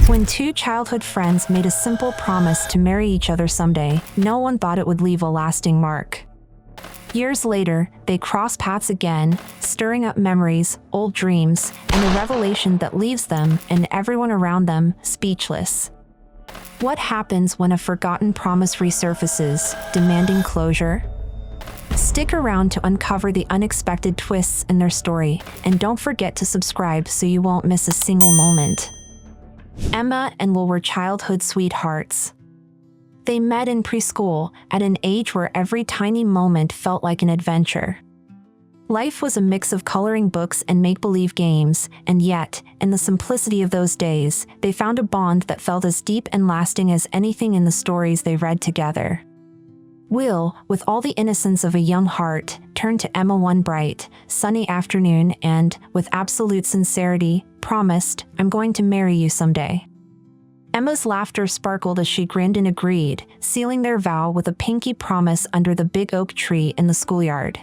When two childhood friends made a simple promise to marry each other someday, no one thought it would leave a lasting mark. Years later, they cross paths again, stirring up memories, old dreams, and a revelation that leaves them and everyone around them speechless. What happens when a forgotten promise resurfaces, demanding closure? Stick around to uncover the unexpected twists in their story, and don't forget to subscribe so you won't miss a single moment. Emma and Will were childhood sweethearts. They met in preschool, at an age where every tiny moment felt like an adventure. Life was a mix of coloring books and make-believe games, and yet, in the simplicity of those days, they found a bond that felt as deep and lasting as anything in the stories they read together. Will, with all the innocence of a young heart, turned to Emma one bright, sunny afternoon and, with absolute sincerity, promised, "I'm going to marry you someday." Emma's laughter sparkled as she grinned and agreed, sealing their vow with a pinky promise under the big oak tree in the schoolyard.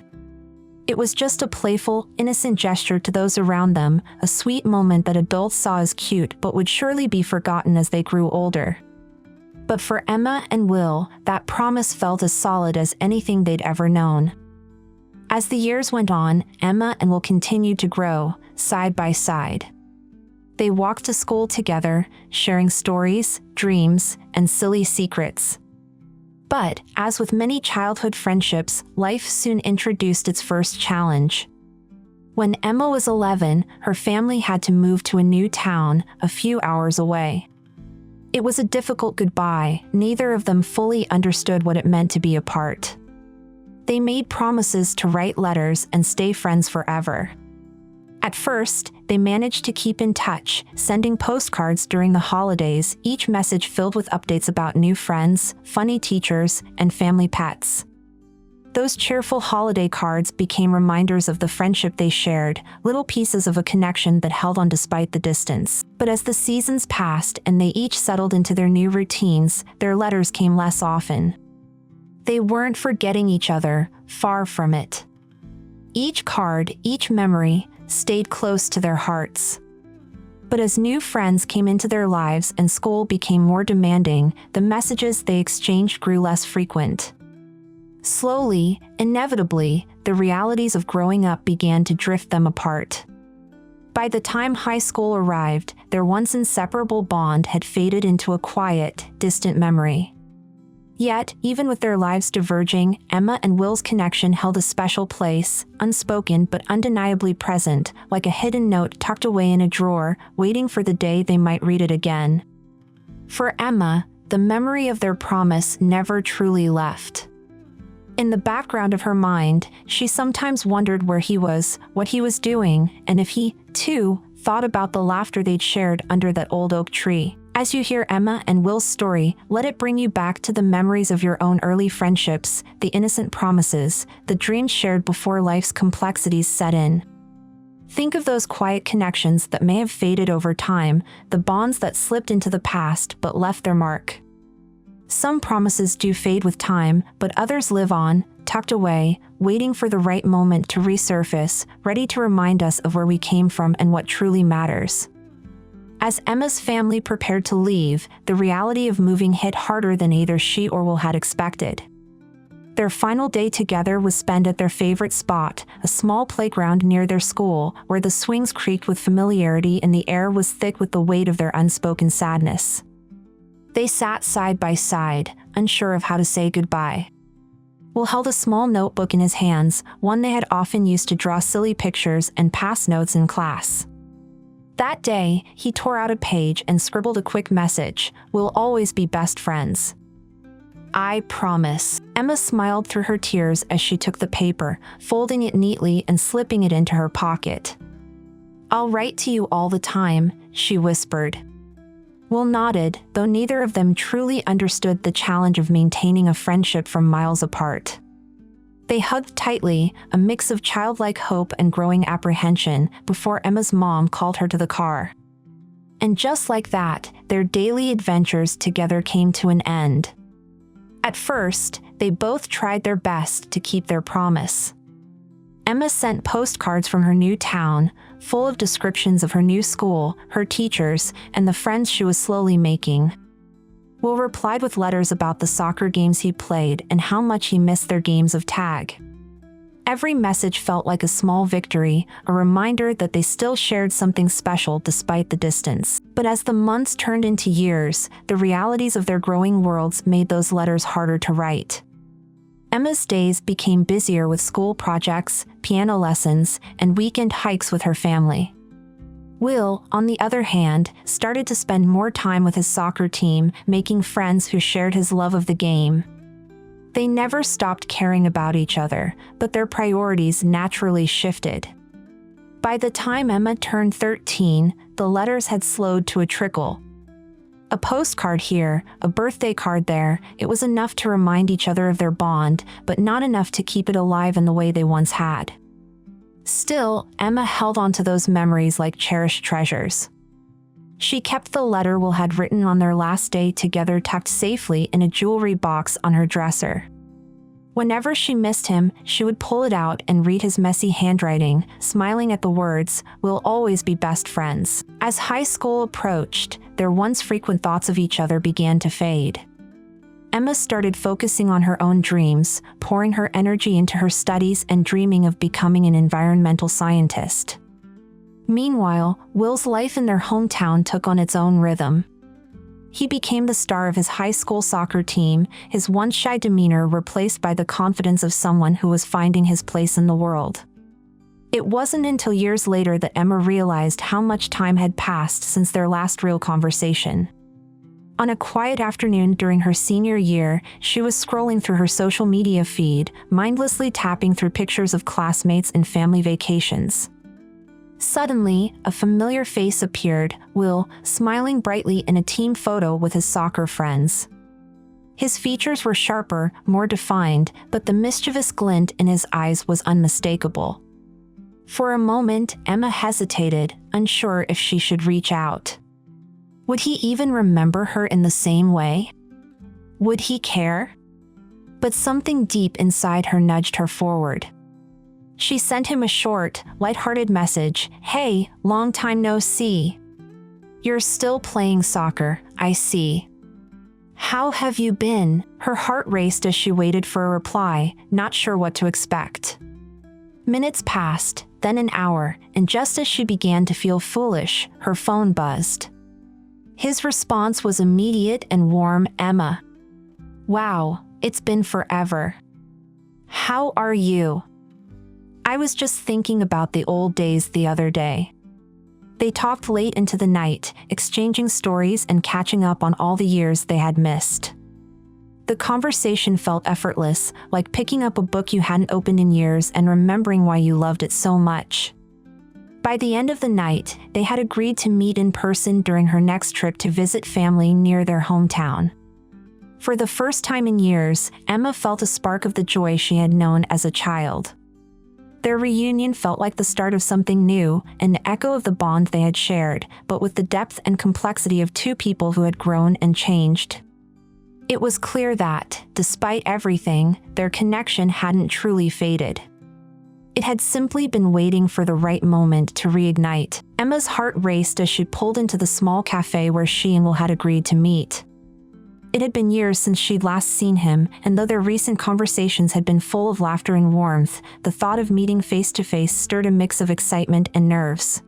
It was just a playful, innocent gesture to those around them, a sweet moment that adults saw as cute but would surely be forgotten as they grew older. But for Emma and Will, that promise felt as solid as anything they'd ever known. As the years went on, Emma and Will continued to grow, side by side. They walked to school together, sharing stories, dreams, and silly secrets. But, as with many childhood friendships, life soon introduced its first challenge. When Emma was 11, her family had to move to a new town, a few hours away. It was a difficult goodbye. Neither of them fully understood what it meant to be apart. They made promises to write letters and stay friends forever. At first, they managed to keep in touch, sending postcards during the holidays, each message filled with updates about new friends, funny teachers, and family pets. Those cheerful holiday cards became reminders of the friendship they shared, little pieces of a connection that held on despite the distance. But as the seasons passed and they each settled into their new routines, their letters came less often. They weren't forgetting each other, far from it. Each card, each memory, stayed close to their hearts. But as new friends came into their lives and school became more demanding, the messages they exchanged grew less frequent. Slowly, inevitably, the realities of growing up began to drift them apart. By the time high school arrived, their once inseparable bond had faded into a quiet, distant memory. Yet, even with their lives diverging, Emma and Will's connection held a special place, unspoken but undeniably present, like a hidden note tucked away in a drawer, waiting for the day they might read it again. For Emma, the memory of their promise never truly left. In the background of her mind, she sometimes wondered where he was, what he was doing, and if he, too, thought about the laughter they'd shared under that old oak tree. As you hear Emma and Will's story, let it bring you back to the memories of your own early friendships, the innocent promises, the dreams shared before life's complexities set in. Think of those quiet connections that may have faded over time, the bonds that slipped into the past but left their mark. Some promises do fade with time, but others live on, tucked away, waiting for the right moment to resurface, ready to remind us of where we came from and what truly matters. As Emma's family prepared to leave, the reality of moving hit harder than either she or Will had expected. Their final day together was spent at their favorite spot, a small playground near their school, where the swings creaked with familiarity and the air was thick with the weight of their unspoken sadness. They sat side by side, unsure of how to say goodbye. Will held a small notebook in his hands, one they had often used to draw silly pictures and pass notes in class. That day, he tore out a page and scribbled a quick message: "We'll always be best friends." "I promise." Emma smiled through her tears as she took the paper, folding it neatly and slipping it into her pocket. "I'll write to you all the time," she whispered. Will nodded, though neither of them truly understood the challenge of maintaining a friendship from miles apart. They hugged tightly, a mix of childlike hope and growing apprehension, before Emma's mom called her to the car. And just like that, their daily adventures together came to an end. At first, they both tried their best to keep their promise. Emma sent postcards from her new town, full of descriptions of her new school, her teachers, and the friends she was slowly making. Will replied with letters about the soccer games he played and how much he missed their games of tag. Every message felt like a small victory, a reminder that they still shared something special despite the distance. But as the months turned into years, the realities of their growing worlds made those letters harder to write. Emma's days became busier with school projects, piano lessons, and weekend hikes with her family. Will, on the other hand, started to spend more time with his soccer team, making friends who shared his love of the game. They never stopped caring about each other, but their priorities naturally shifted. By the time Emma turned 13, the letters had slowed to a trickle. A postcard here, a birthday card there, it was enough to remind each other of their bond, but not enough to keep it alive in the way they once had. Still, Emma held on to those memories like cherished treasures. She kept the letter Will had written on their last day together tucked safely in a jewelry box on her dresser. Whenever she missed him, she would pull it out and read his messy handwriting, smiling at the words, "We'll always be best friends." As high school approached, their once frequent thoughts of each other began to fade. Emma started focusing on her own dreams, pouring her energy into her studies and dreaming of becoming an environmental scientist. Meanwhile, Will's life in their hometown took on its own rhythm. He became the star of his high school soccer team, his once shy demeanor replaced by the confidence of someone who was finding his place in the world. It wasn't until years later that Emma realized how much time had passed since their last real conversation. On a quiet afternoon during her senior year, she was scrolling through her social media feed, mindlessly tapping through pictures of classmates and family vacations. Suddenly, a familiar face appeared, Will, smiling brightly in a team photo with his soccer friends. His features were sharper, more defined, but the mischievous glint in his eyes was unmistakable. For a moment, Emma hesitated, unsure if she should reach out. Would he even remember her in the same way? Would he care? But something deep inside her nudged her forward. She sent him a short, light-hearted message, "Hey, long time no see. You're still playing soccer, I see. How have you been?" Her heart raced as she waited for a reply, not sure what to expect. Minutes passed, then an hour, and just as she began to feel foolish, her phone buzzed. His response was immediate and warm, "Emma. Wow, it's been forever. How are you? I was just thinking about the old days the other day." They talked late into the night, exchanging stories and catching up on all the years they had missed. The conversation felt effortless, like picking up a book you hadn't opened in years and remembering why you loved it so much. By the end of the night, they had agreed to meet in person during her next trip to visit family near their hometown. For the first time in years, Emma felt a spark of the joy she had known as a child. Their reunion felt like the start of something new, an echo of the bond they had shared, but with the depth and complexity of two people who had grown and changed. It was clear that, despite everything, their connection hadn't truly faded. It had simply been waiting for the right moment to reignite. Emma's heart raced as she pulled into the small cafe where she and Will had agreed to meet. It had been years since she'd last seen him, and though their recent conversations had been full of laughter and warmth, the thought of meeting face-to-face stirred a mix of excitement and nerves.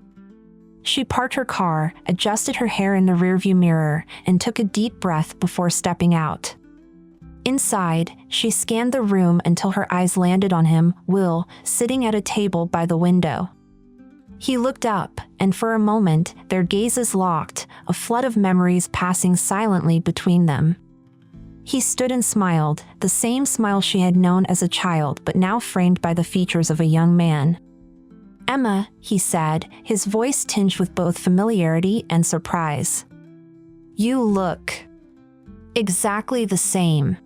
She parked her car, adjusted her hair in the rearview mirror, and took a deep breath before stepping out. Inside, she scanned the room until her eyes landed on him, Will, sitting at a table by the window. He looked up, and for a moment, their gazes locked, a flood of memories passing silently between them. He stood and smiled, the same smile she had known as a child but now framed by the features of a young man. "Emma," he said, his voice tinged with both familiarity and surprise. "You look exactly the same."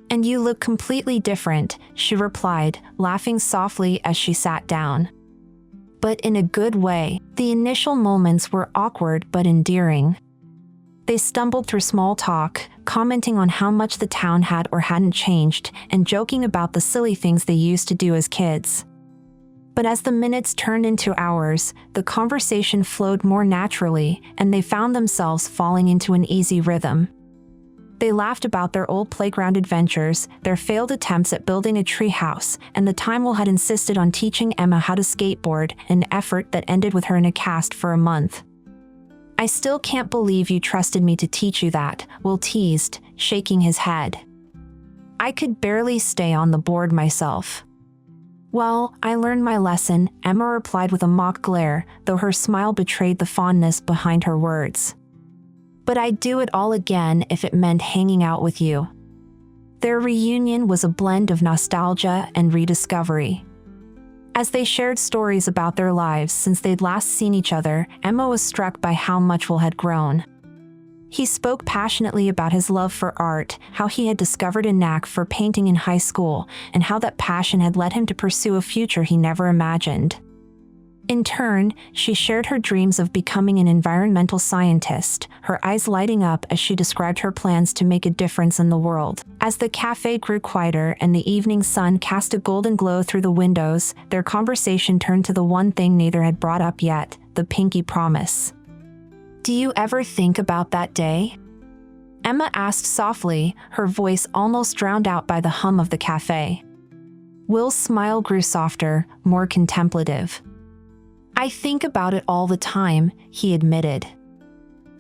"And you look completely different," she replied, laughing softly as she sat down. But in a good way. The initial moments were awkward but endearing. They stumbled through small talk, commenting on how much the town had or hadn't changed, and joking about the silly things they used to do as kids. But as the minutes turned into hours, the conversation flowed more naturally, and they found themselves falling into an easy rhythm. They laughed about their old playground adventures, their failed attempts at building a treehouse, and the time Will had insisted on teaching Emma how to skateboard, an effort that ended with her in a cast for a month. "I still can't believe you trusted me to teach you that," Will teased, shaking his head. "I could barely stay on the board myself." "Well, I learned my lesson," Emma replied with a mock glare, though her smile betrayed the fondness behind her words. "But I'd do it all again if it meant hanging out with you." Their reunion was a blend of nostalgia and rediscovery. As they shared stories about their lives since they'd last seen each other, Emma was struck by how much Will had grown. He spoke passionately about his love for art, how he had discovered a knack for painting in high school, and how that passion had led him to pursue a future he never imagined. In turn, she shared her dreams of becoming an environmental scientist, her eyes lighting up as she described her plans to make a difference in the world. As the cafe grew quieter and the evening sun cast a golden glow through the windows, their conversation turned to the one thing neither had brought up yet, the pinky promise. "Do you ever think about that day?" Emma asked softly, her voice almost drowned out by the hum of the cafe. Will's smile grew softer, more contemplative. "I think about it all the time," he admitted.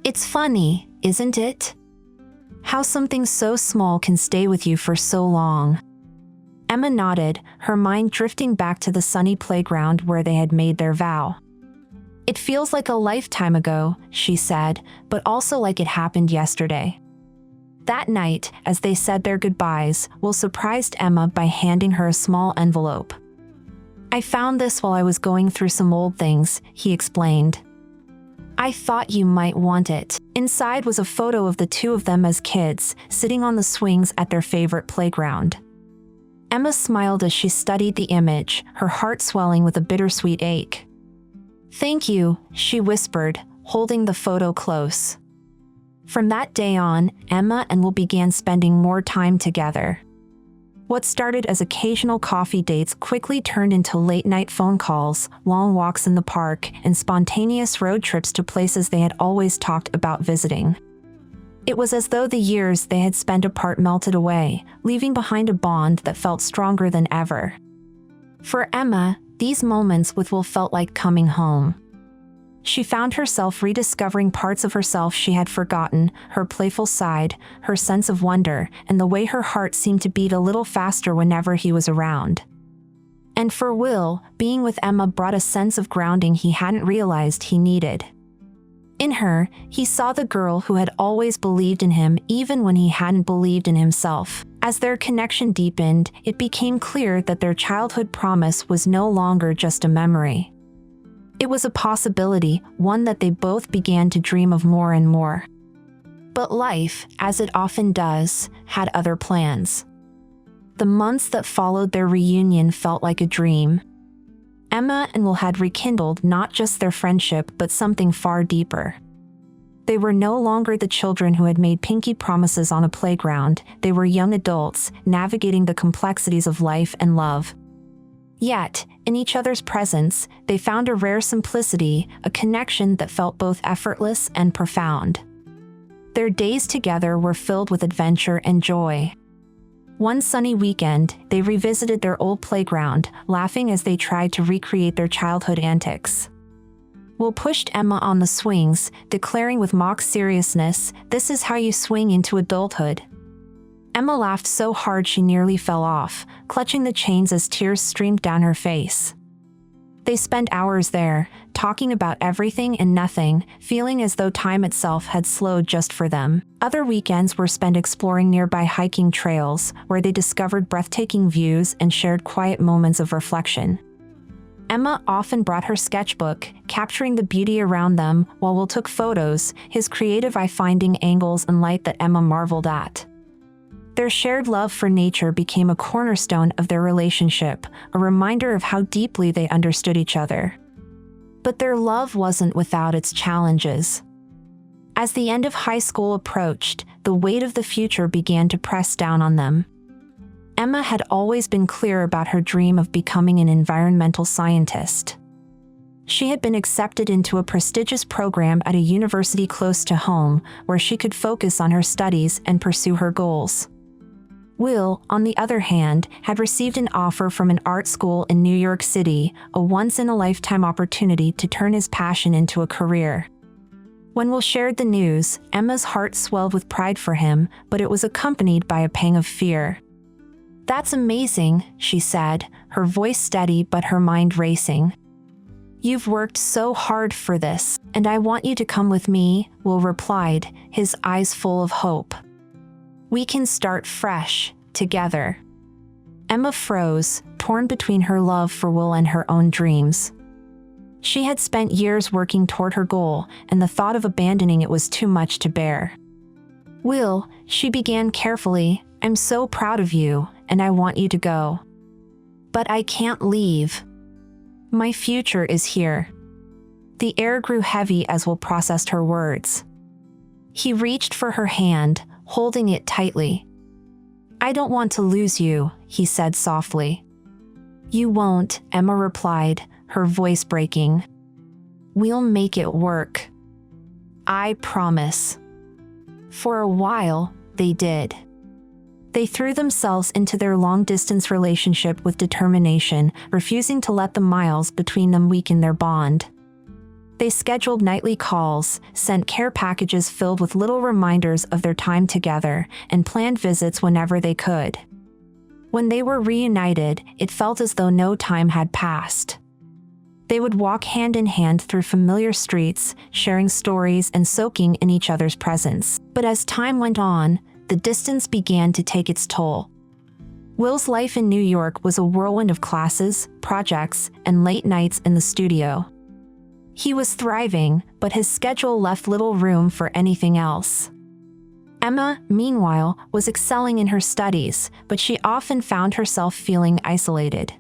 "It's funny, isn't it? How something so small can stay with you for so long." Emma nodded, her mind drifting back to the sunny playground where they had made their vow. "It feels like a lifetime ago," she said, "but also like it happened yesterday." That night, as they said their goodbyes, Will surprised Emma by handing her a small envelope. "I found this while I was going through some old things," he explained. "I thought you might want it." Inside was a photo of the two of them as kids, sitting on the swings at their favorite playground. Emma smiled as she studied the image, her heart swelling with a bittersweet ache. "Thank you," she whispered, holding the photo close. From that day on, Emma and Will began spending more time together. What started as occasional coffee dates quickly turned into late-night phone calls, long walks in the park, and spontaneous road trips to places they had always talked about visiting. It was as though the years they had spent apart melted away, leaving behind a bond that felt stronger than ever. For Emma, these moments with Will felt like coming home. She found herself rediscovering parts of herself she had forgotten, her playful side, her sense of wonder, and the way her heart seemed to beat a little faster whenever he was around. And for Will, being with Emma brought a sense of grounding he hadn't realized he needed. In her, he saw the girl who had always believed in him even when he hadn't believed in himself. As their connection deepened, it became clear that their childhood promise was no longer just a memory. It was a possibility, one that they both began to dream of more and more. But life, as it often does, had other plans. The months that followed their reunion felt like a dream. Emma and Will had rekindled not just their friendship but something far deeper. They were no longer the children who had made pinky promises on a playground, they were young adults, navigating the complexities of life and love. Yet, in each other's presence, they found a rare simplicity, a connection that felt both effortless and profound. Their days together were filled with adventure and joy. One sunny weekend, they revisited their old playground, laughing as they tried to recreate their childhood antics. Will pushed Emma on the swings, declaring with mock seriousness, "This is how you swing into adulthood." Emma laughed so hard she nearly fell off, clutching the chains as tears streamed down her face. They spent hours there, talking about everything and nothing, feeling as though time itself had slowed just for them. Other weekends were spent exploring nearby hiking trails, where they discovered breathtaking views and shared quiet moments of reflection. Emma often brought her sketchbook, capturing the beauty around them, while Will took photos, his creative eye finding angles and light that Emma marveled at. Their shared love for nature became a cornerstone of their relationship, a reminder of how deeply they understood each other. But their love wasn't without its challenges. As the end of high school approached, the weight of the future began to press down on them. Emma had always been clear about her dream of becoming an environmental scientist. She had been accepted into a prestigious program at a university close to home, where she could focus on her studies and pursue her goals. Will, on the other hand, had received an offer from an art school in New York City, a once-in-a-lifetime opportunity to turn his passion into a career. When Will shared the news, Emma's heart swelled with pride for him, but it was accompanied by a pang of fear. "That's amazing," she said, her voice steady but her mind racing. "You've worked so hard for this, and I want you to come with me," Will replied, his eyes full of hope. "We can start fresh, together." Emma froze, torn between her love for Will and her own dreams. She had spent years working toward her goal, and the thought of abandoning it was too much to bear. "Will," she began carefully, "I'm so proud of you, and I want you to go. But I can't leave. My future is here." The air grew heavy as Will processed her words. He reached for her hand, holding it tightly. "I don't want to lose you," he said softly. "You won't," Emma replied, her voice breaking. "We'll make it work. I promise." For a while, they did. They threw themselves into their long-distance relationship with determination, refusing to let the miles between them weaken their bond. They scheduled nightly calls, sent care packages filled with little reminders of their time together, and planned visits whenever they could. When they were reunited, it felt as though no time had passed. They would walk hand in hand through familiar streets, sharing stories and soaking in each other's presence. But as time went on, the distance began to take its toll. Will's life in New York was a whirlwind of classes, projects, and late nights in the studio. He was thriving, but his schedule left little room for anything else. Emma, meanwhile, was excelling in her studies, but she often found herself feeling isolated.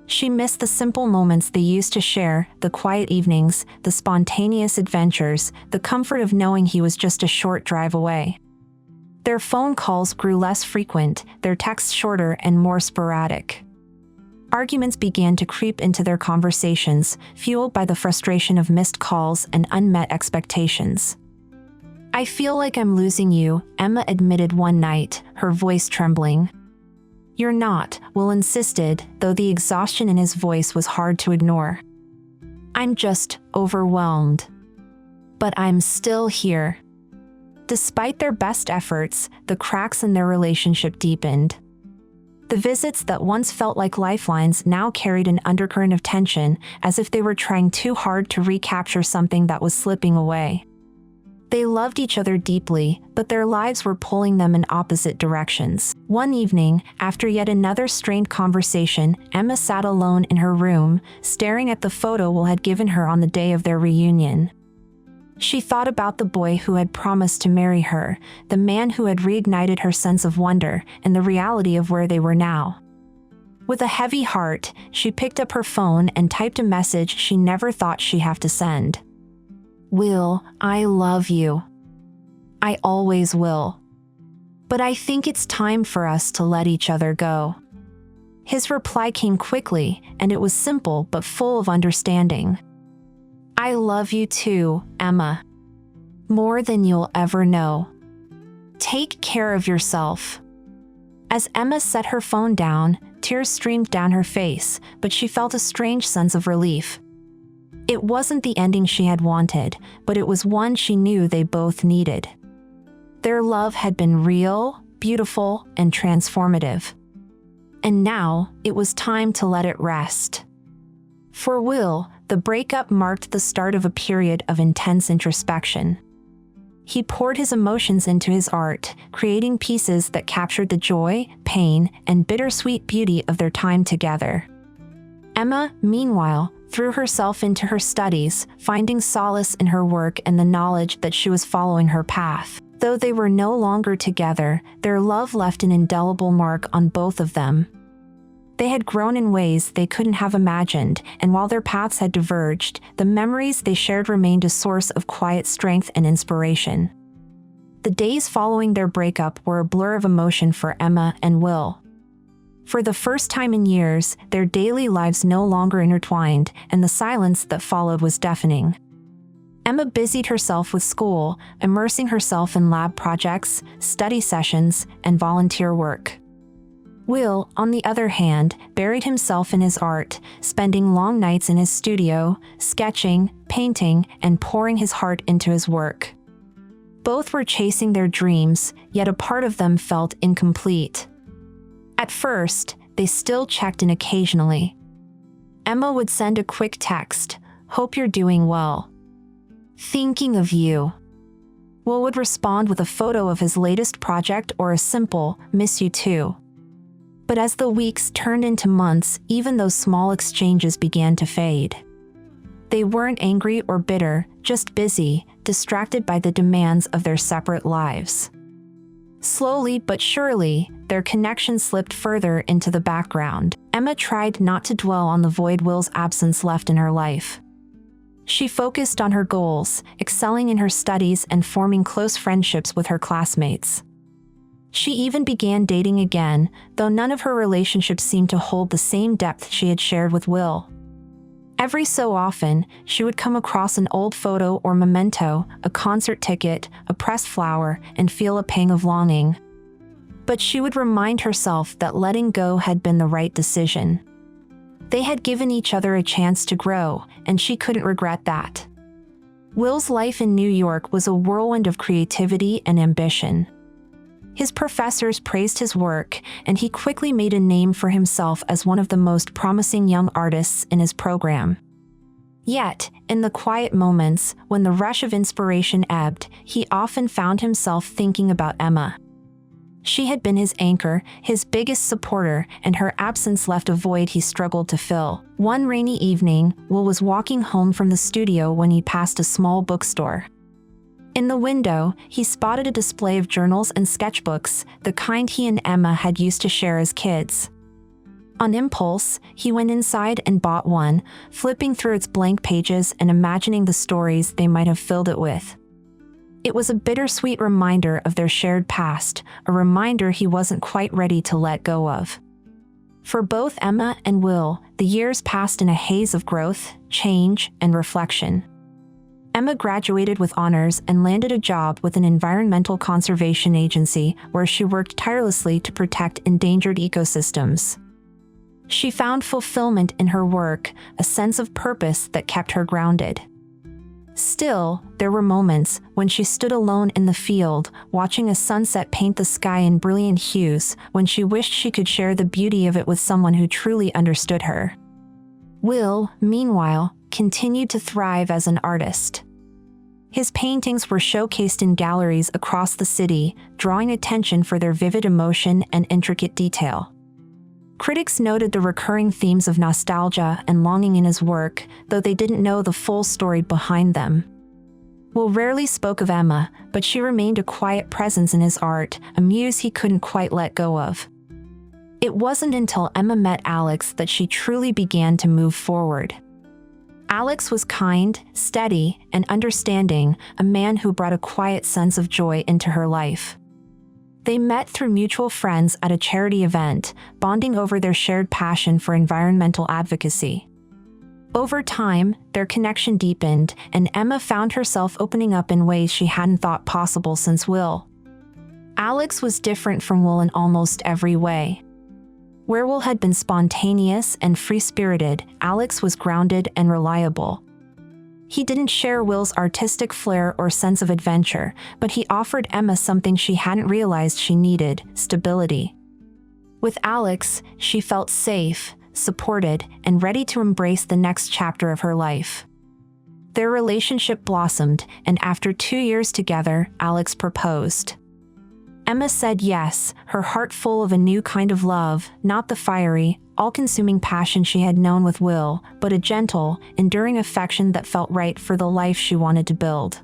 She missed the simple moments they used to share, the quiet evenings, the spontaneous adventures, the comfort of knowing he was just a short drive away. Their phone calls grew less frequent, their texts shorter and more sporadic. Arguments began to creep into their conversations, fueled by the frustration of missed calls and unmet expectations. "I feel like I'm losing you," Emma admitted one night, her voice trembling. "You're not," Will insisted, though the exhaustion in his voice was hard to ignore. "I'm just overwhelmed. But I'm still here." Despite their best efforts, the cracks in their relationship deepened. The visits that once felt like lifelines now carried an undercurrent of tension, as if they were trying too hard to recapture something that was slipping away. They loved each other deeply, but their lives were pulling them in opposite directions. One evening, after yet another strained conversation, Emma sat alone in her room, staring at the photo Will had given her on the day of their reunion. She thought about the boy who had promised to marry her, the man who had reignited her sense of wonder, and the reality of where they were now. With a heavy heart, she picked up her phone and typed a message she never thought she'd have to send. "Will, I love you. I always will. But I think it's time for us to let each other go." His reply came quickly, and it was simple but full of understanding. "I love you too, Emma. More than you'll ever know. Take care of yourself." As Emma set her phone down, tears streamed down her face, but she felt a strange sense of relief. It wasn't the ending she had wanted, but it was one she knew they both needed. Their love had been real, beautiful, and transformative. And now, it was time to let it rest. For Will, the breakup marked the start of a period of intense introspection. He poured his emotions into his art, creating pieces that captured the joy, pain, and bittersweet beauty of their time together. Emma, meanwhile, threw herself into her studies, finding solace in her work and the knowledge that she was following her path. Though they were no longer together, their love left an indelible mark on both of them. They had grown in ways they couldn't have imagined, and while their paths had diverged, the memories they shared remained a source of quiet strength and inspiration. The days following their breakup were a blur of emotion for Emma and Will. For the first time in years, their daily lives no longer intertwined, and the silence that followed was deafening. Emma busied herself with school, immersing herself in lab projects, study sessions, and volunteer work. Will, on the other hand, buried himself in his art, spending long nights in his studio, sketching, painting, and pouring his heart into his work. Both were chasing their dreams, yet a part of them felt incomplete. At first, they still checked in occasionally. Emma would send a quick text, "Hope you're doing well. Thinking of you." Will would respond with a photo of his latest project or a simple, "Miss you too." But as the weeks turned into months, even those small exchanges began to fade. They weren't angry or bitter, just busy, distracted by the demands of their separate lives. Slowly but surely, their connection slipped further into the background. Emma tried not to dwell on the void Will's absence left in her life. She focused on her goals, excelling in her studies and forming close friendships with her classmates. She even began dating again, though none of her relationships seemed to hold the same depth she had shared with Will. Every so often, she would come across an old photo or memento, a concert ticket, a pressed flower, and feel a pang of longing. But she would remind herself that letting go had been the right decision. They had given each other a chance to grow, and she couldn't regret that. Will's life in New York was a whirlwind of creativity and ambition. His professors praised his work, and he quickly made a name for himself as one of the most promising young artists in his program. Yet, in the quiet moments, when the rush of inspiration ebbed, he often found himself thinking about Emma. She had been his anchor, his biggest supporter, and her absence left a void he struggled to fill. One rainy evening, Will was walking home from the studio when he passed a small bookstore. In the window, he spotted a display of journals and sketchbooks, the kind he and Emma had used to share as kids. On impulse, he went inside and bought one, flipping through its blank pages and imagining the stories they might have filled it with. It was a bittersweet reminder of their shared past, a reminder he wasn't quite ready to let go of. For both Emma and Will, the years passed in a haze of growth, change, and reflection. Emma graduated with honors and landed a job with an environmental conservation agency where she worked tirelessly to protect endangered ecosystems. She found fulfillment in her work, a sense of purpose that kept her grounded. Still, there were moments when she stood alone in the field, watching a sunset paint the sky in brilliant hues, when she wished she could share the beauty of it with someone who truly understood her. Will, meanwhile, continued to thrive as an artist. His paintings were showcased in galleries across the city, drawing attention for their vivid emotion and intricate detail. Critics noted the recurring themes of nostalgia and longing in his work, though they didn't know the full story behind them. Will rarely spoke of Emma, but she remained a quiet presence in his art, a muse he couldn't quite let go of. It wasn't until Emma met Alex that she truly began to move forward. Alex was kind, steady, and understanding, a man who brought a quiet sense of joy into her life. They met through mutual friends at a charity event, bonding over their shared passion for environmental advocacy. Over time, their connection deepened, and Emma found herself opening up in ways she hadn't thought possible since Will. Alex was different from Will in almost every way. Where Will had been spontaneous and free-spirited, Alex was grounded and reliable. He didn't share Will's artistic flair or sense of adventure, but he offered Emma something she hadn't realized she needed: stability. With Alex, she felt safe, supported, and ready to embrace the next chapter of her life. Their relationship blossomed, and after 2 years together, Alex proposed. Emma said yes, her heart full of a new kind of love, not the fiery, all-consuming passion she had known with Will, but a gentle, enduring affection that felt right for the life she wanted to build.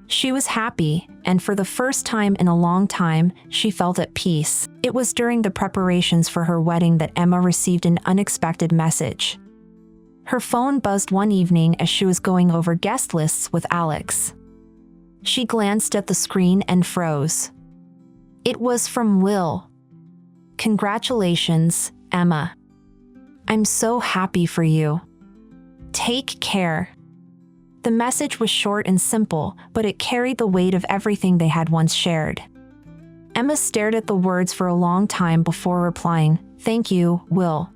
She was happy, and for the first time in a long time, she felt at peace. It was during the preparations for her wedding that Emma received an unexpected message. Her phone buzzed one evening as she was going over guest lists with Alex. She glanced at the screen and froze. It was from Will. "Congratulations, Emma. I'm so happy for you. Take care." The message was short and simple, but it carried the weight of everything they had once shared. Emma stared at the words for a long time before replying, "Thank you, Will.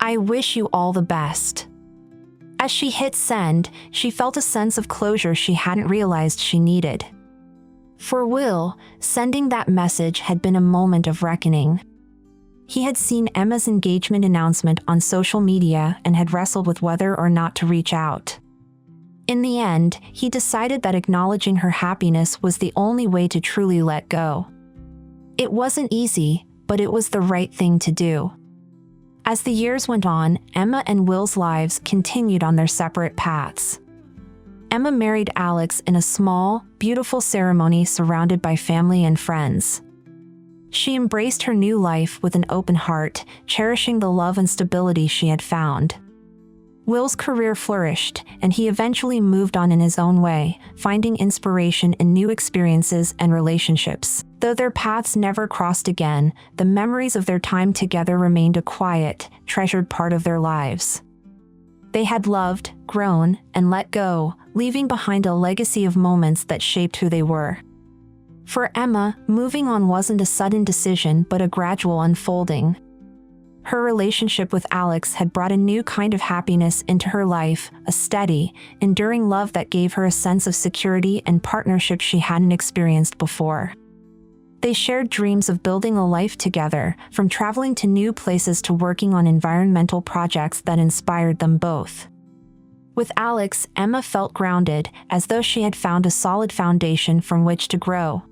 I wish you all the best." As she hit send, she felt a sense of closure she hadn't realized she needed. For Will, sending that message had been a moment of reckoning. He had seen Emma's engagement announcement on social media and had wrestled with whether or not to reach out. In the end, he decided that acknowledging her happiness was the only way to truly let go. It wasn't easy, but it was the right thing to do. As the years went on, Emma and Will's lives continued on their separate paths. Emma married Alex in a small, beautiful ceremony surrounded by family and friends. She embraced her new life with an open heart, cherishing the love and stability she had found. Will's career flourished, and he eventually moved on in his own way, finding inspiration in new experiences and relationships. Though their paths never crossed again, the memories of their time together remained a quiet, treasured part of their lives. They had loved, grown, and let go, leaving behind a legacy of moments that shaped who they were. For Emma, moving on wasn't a sudden decision but a gradual unfolding. Her relationship with Alex had brought a new kind of happiness into her life, a steady, enduring love that gave her a sense of security and partnership she hadn't experienced before. They shared dreams of building a life together, from traveling to new places to working on environmental projects that inspired them both. With Alex, Emma felt grounded, as though she had found a solid foundation from which to grow.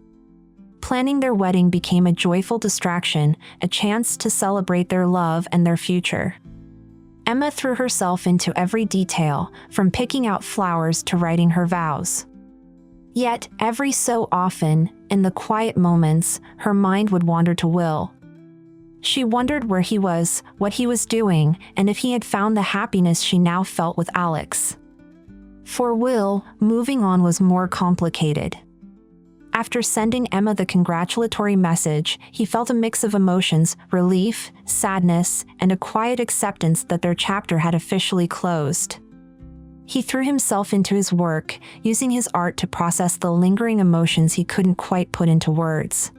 Planning their wedding became a joyful distraction, a chance to celebrate their love and their future. Emma threw herself into every detail, from picking out flowers to writing her vows. Yet, every so often, in the quiet moments, her mind would wander to Will. She wondered where he was, what he was doing, and if he had found the happiness she now felt with Alex. For Will, moving on was more complicated. After sending Emma the congratulatory message, he felt a mix of emotions, relief, sadness, and a quiet acceptance that their chapter had officially closed. He threw himself into his work, using his art to process the lingering emotions he couldn't quite put into words.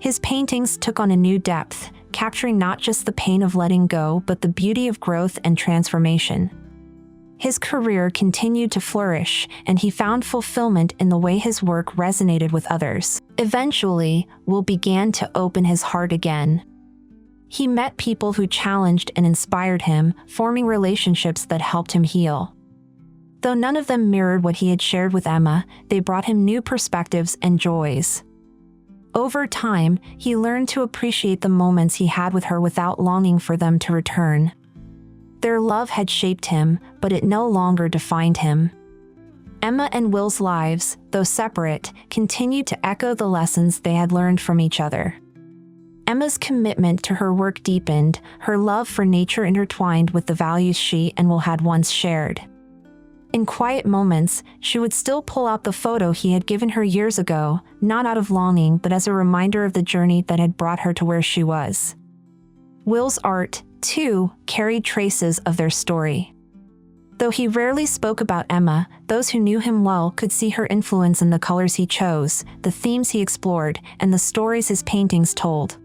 His paintings took on a new depth, capturing not just the pain of letting go but the beauty of growth and transformation. His career continued to flourish, and he found fulfillment in the way his work resonated with others. Eventually, Will began to open his heart again. He met people who challenged and inspired him, forming relationships that helped him heal. Though none of them mirrored what he had shared with Emma, they brought him new perspectives and joys. Over time, he learned to appreciate the moments he had with her without longing for them to return. Their love had shaped him, but it no longer defined him. Emma and Will's lives, though separate, continued to echo the lessons they had learned from each other. Emma's commitment to her work deepened, her love for nature intertwined with the values she and Will had once shared. In quiet moments, she would still pull out the photo he had given her years ago, not out of longing but as a reminder of the journey that had brought her to where she was. Will's art, too, carried traces of their story. Though he rarely spoke about Emma, those who knew him well could see her influence in the colors he chose, the themes he explored, and the stories his paintings told.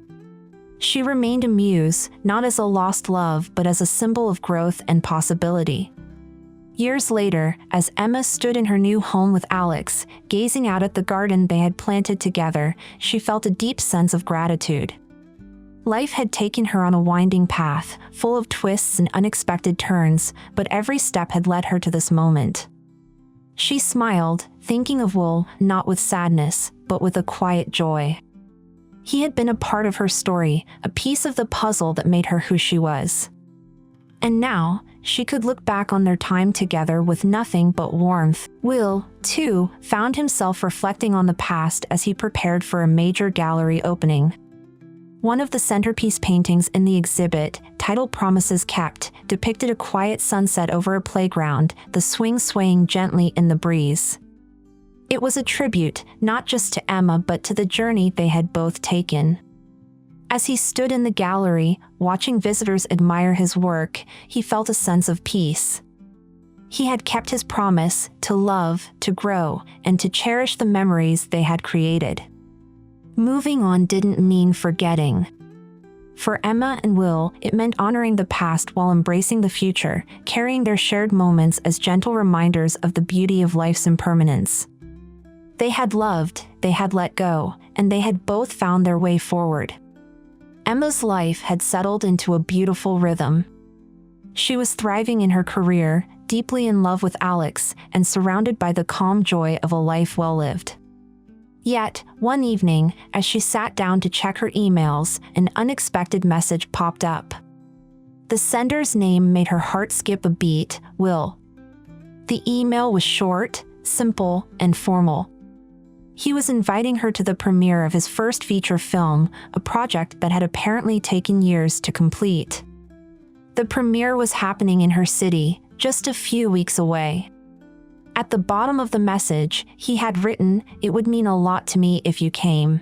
She remained a muse, not as a lost love but as a symbol of growth and possibility. Years later, as Emma stood in her new home with Alex, gazing out at the garden they had planted together, she felt a deep sense of gratitude. Life had taken her on a winding path, full of twists and unexpected turns, but every step had led her to this moment. She smiled, thinking of Will, not with sadness, but with a quiet joy. He had been a part of her story, a piece of the puzzle that made her who she was. And now, she could look back on their time together with nothing but warmth. Will, too, found himself reflecting on the past as he prepared for a major gallery opening. One of the centerpiece paintings in the exhibit, titled Promises Kept, depicted a quiet sunset over a playground, the swing swaying gently in the breeze. It was a tribute, not just to Emma but to the journey they had both taken. As he stood in the gallery, watching visitors admire his work, he felt a sense of peace. He had kept his promise to love, to grow, and to cherish the memories they had created. Moving on didn't mean forgetting. For Emma and Will, it meant honoring the past while embracing the future, carrying their shared moments as gentle reminders of the beauty of life's impermanence. They had loved, they had let go, and they had both found their way forward. Emma's life had settled into a beautiful rhythm. She was thriving in her career, deeply in love with Alex, and surrounded by the calm joy of a life well lived. Yet, one evening, as she sat down to check her emails, an unexpected message popped up. The sender's name made her heart skip a beat: Will. The email was short, simple, and formal. He was inviting her to the premiere of his first feature film, a project that had apparently taken years to complete. The premiere was happening in her city, just a few weeks away. At the bottom of the message, he had written, "It would mean a lot to me if you came."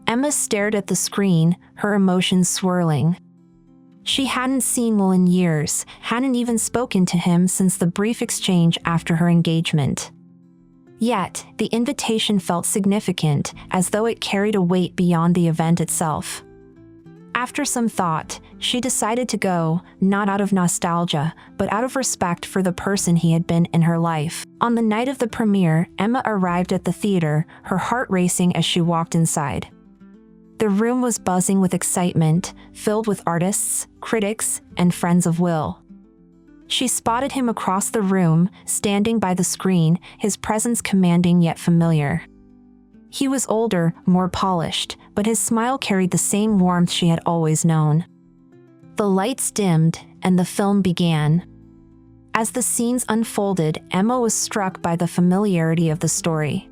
Emma stared at the screen, her emotions swirling. She hadn't seen Will in years, hadn't even spoken to him since the brief exchange after her engagement. Yet, the invitation felt significant, as though it carried a weight beyond the event itself. After some thought, she decided to go, not out of nostalgia, but out of respect for the person he had been in her life. On the night of the premiere, Emma arrived at the theater, her heart racing as she walked inside. The room was buzzing with excitement, filled with artists, critics, and friends of Will. She spotted him across the room, standing by the screen, his presence commanding yet familiar. He was older, more polished, but his smile carried the same warmth she had always known. The lights dimmed, and the film began. As the scenes unfolded, Emma was struck by the familiarity of the story.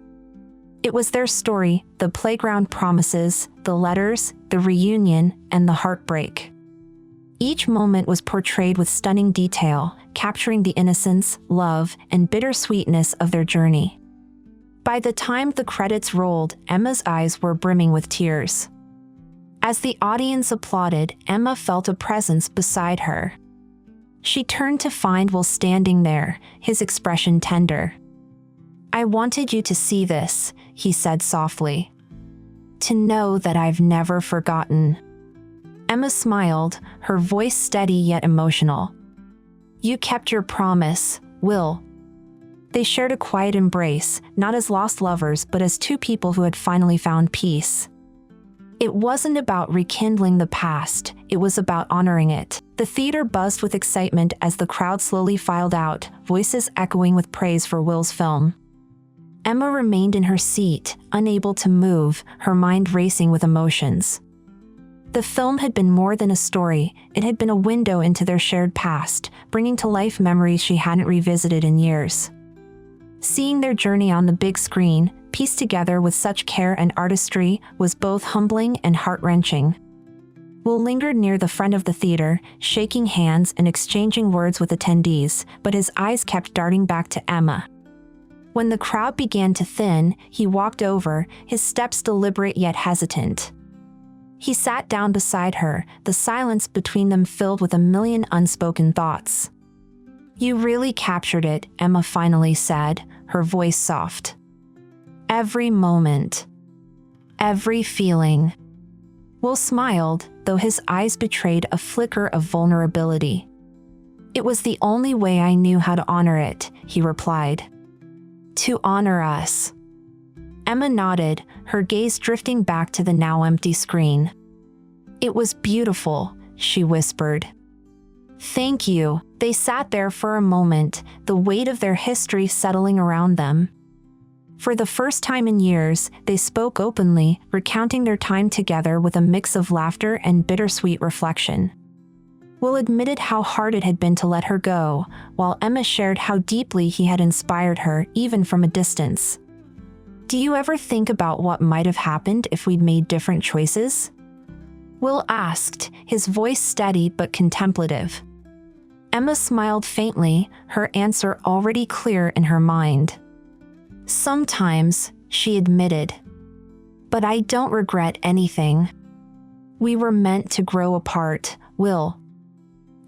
It was their story, the playground promises, the letters, the reunion, and the heartbreak. Each moment was portrayed with stunning detail, capturing the innocence, love, and bittersweetness of their journey. By the time the credits rolled, Emma's eyes were brimming with tears. As the audience applauded, Emma felt a presence beside her. She turned to find Will standing there, his expression tender. "I wanted you to see this," he said softly. "To know that I've never forgotten." Emma smiled, her voice steady yet emotional. "You kept your promise, Will." They shared a quiet embrace, not as lost lovers but as two people who had finally found peace. It wasn't about rekindling the past, it was about honoring it. The theater buzzed with excitement as the crowd slowly filed out, voices echoing with praise for Will's film. Emma remained in her seat, unable to move, her mind racing with emotions. The film had been more than a story, it had been a window into their shared past, bringing to life memories she hadn't revisited in years. Seeing their journey on the big screen, pieced together with such care and artistry, was both humbling and heart-wrenching. Will lingered near the front of the theater, shaking hands and exchanging words with attendees, but his eyes kept darting back to Emma. When the crowd began to thin, he walked over, his steps deliberate yet hesitant. He sat down beside her, the silence between them filled with a million unspoken thoughts. "You really captured it," Emma finally said, her voice soft. "Every moment. Every feeling." Will smiled, though his eyes betrayed a flicker of vulnerability. "It was the only way I knew how to honor it," he replied. "To honor us." Emma nodded, her gaze drifting back to the now empty screen. "It was beautiful," she whispered. "Thank you." They sat there for a moment, the weight of their history settling around them. For the first time in years, they spoke openly, recounting their time together with a mix of laughter and bittersweet reflection. Will admitted how hard it had been to let her go, while Emma shared how deeply he had inspired her, even from a distance. "Do you ever think about what might have happened if we'd made different choices?" Will asked, his voice steady but contemplative. Emma smiled faintly, her answer already clear in her mind. "Sometimes," she admitted. "But I don't regret anything." We were meant to grow apart, Will.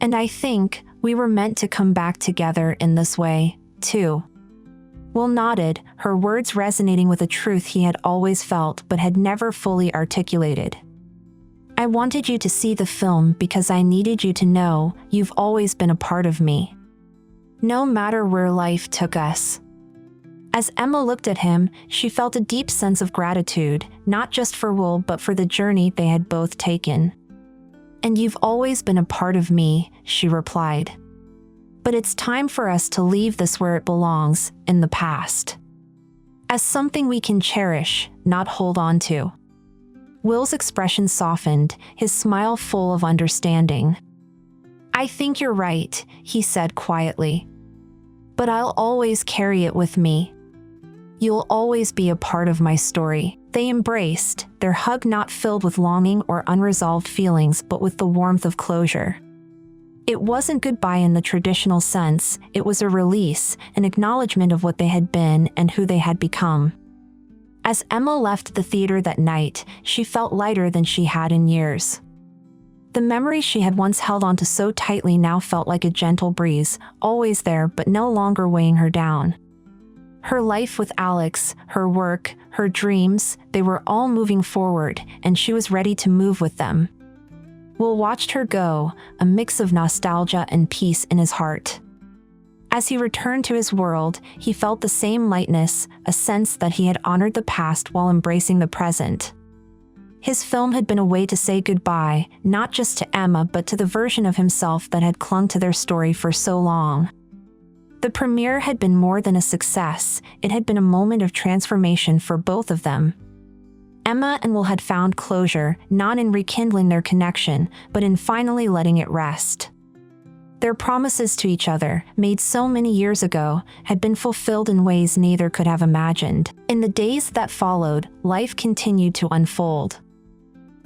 And I think we were meant to come back together in this way, too. Will nodded, her words resonating with a truth he had always felt but had never fully articulated. I wanted you to see the film because I needed you to know you've always been a part of me. No matter where life took us. As Emma looked at him, she felt a deep sense of gratitude, not just for Will but for the journey they had both taken. And you've always been a part of me, she replied. But it's time for us to leave this where it belongs, in the past. As something we can cherish, not hold on to. Will's expression softened, his smile full of understanding. I think you're right, he said quietly. But I'll always carry it with me. You'll always be a part of my story. They embraced, their hug not filled with longing or unresolved feelings but with the warmth of closure. It wasn't goodbye in the traditional sense, it was a release, an acknowledgement of what they had been and who they had become. As Emma left the theater that night, she felt lighter than she had in years. The memory she had once held onto so tightly now felt like a gentle breeze, always there but no longer weighing her down. Her life with Alex, her work, her dreams, they were all moving forward, and she was ready to move with them. Will watched her go, a mix of nostalgia and peace in his heart. As he returned to his world, he felt the same lightness, a sense that he had honored the past while embracing the present. His film had been a way to say goodbye, not just to Emma but to the version of himself that had clung to their story for so long. The premiere had been more than a success, it had been a moment of transformation for both of them. Emma and Will had found closure, not in rekindling their connection, but in finally letting it rest. Their promises to each other, made so many years ago, had been fulfilled in ways neither could have imagined. In the days that followed, life continued to unfold.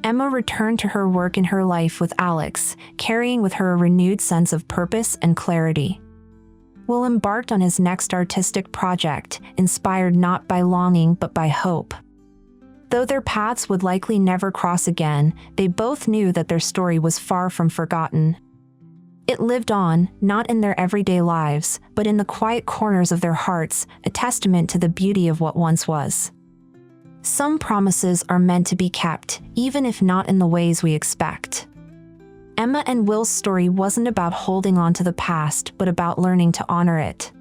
Emma returned to her work in her life with Alex, carrying with her a renewed sense of purpose and clarity. Will embarked on his next artistic project, inspired not by longing but by hope. Though their paths would likely never cross again, they both knew that their story was far from forgotten. It lived on, not in their everyday lives, but in the quiet corners of their hearts, a testament to the beauty of what once was. Some promises are meant to be kept, even if not in the ways we expect. Emma and Will's story wasn't about holding on to the past, but about learning to honor it.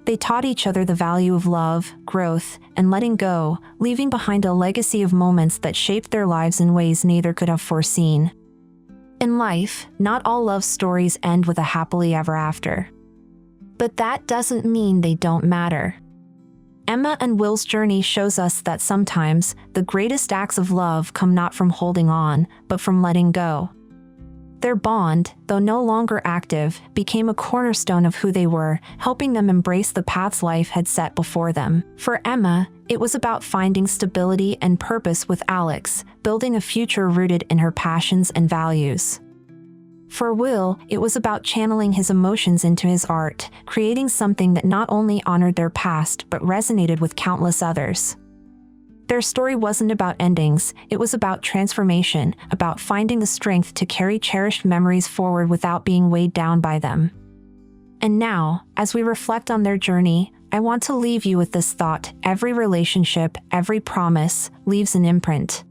They taught each other the value of love, growth, and letting go, leaving behind a legacy of moments that shaped their lives in ways neither could have foreseen. In life, not all love stories end with a happily ever after. But that doesn't mean they don't matter. Emma and Will's journey shows us that sometimes, the greatest acts of love come not from holding on, but from letting go. Their bond, though no longer active, became a cornerstone of who they were, helping them embrace the paths life had set before them. For Emma, it was about finding stability and purpose with Alex, building a future rooted in her passions and values. For Will, it was about channeling his emotions into his art, creating something that not only honored their past but resonated with countless others. Their story wasn't about endings, it was about transformation, about finding the strength to carry cherished memories forward without being weighed down by them. And now, as we reflect on their journey, I want to leave you with this thought: every relationship, every promise, leaves an imprint.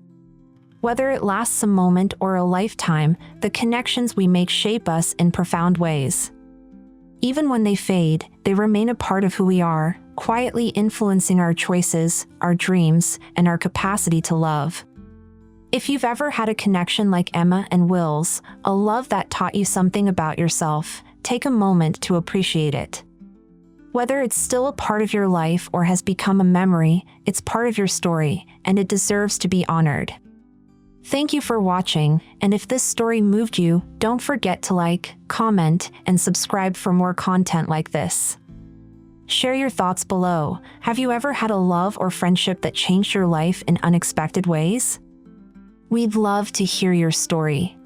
Whether it lasts a moment or a lifetime, the connections we make shape us in profound ways. Even when they fade, they remain a part of who we are, quietly influencing our choices, our dreams, and our capacity to love. If you've ever had a connection like Emma and Will's, a love that taught you something about yourself, take a moment to appreciate it. Whether it's still a part of your life or has become a memory, it's part of your story, and it deserves to be honored. Thank you for watching, and if this story moved you, don't forget to like, comment, and subscribe for more content like this. Share your thoughts below. Have you ever had a love or friendship that changed your life in unexpected ways? We'd love to hear your story.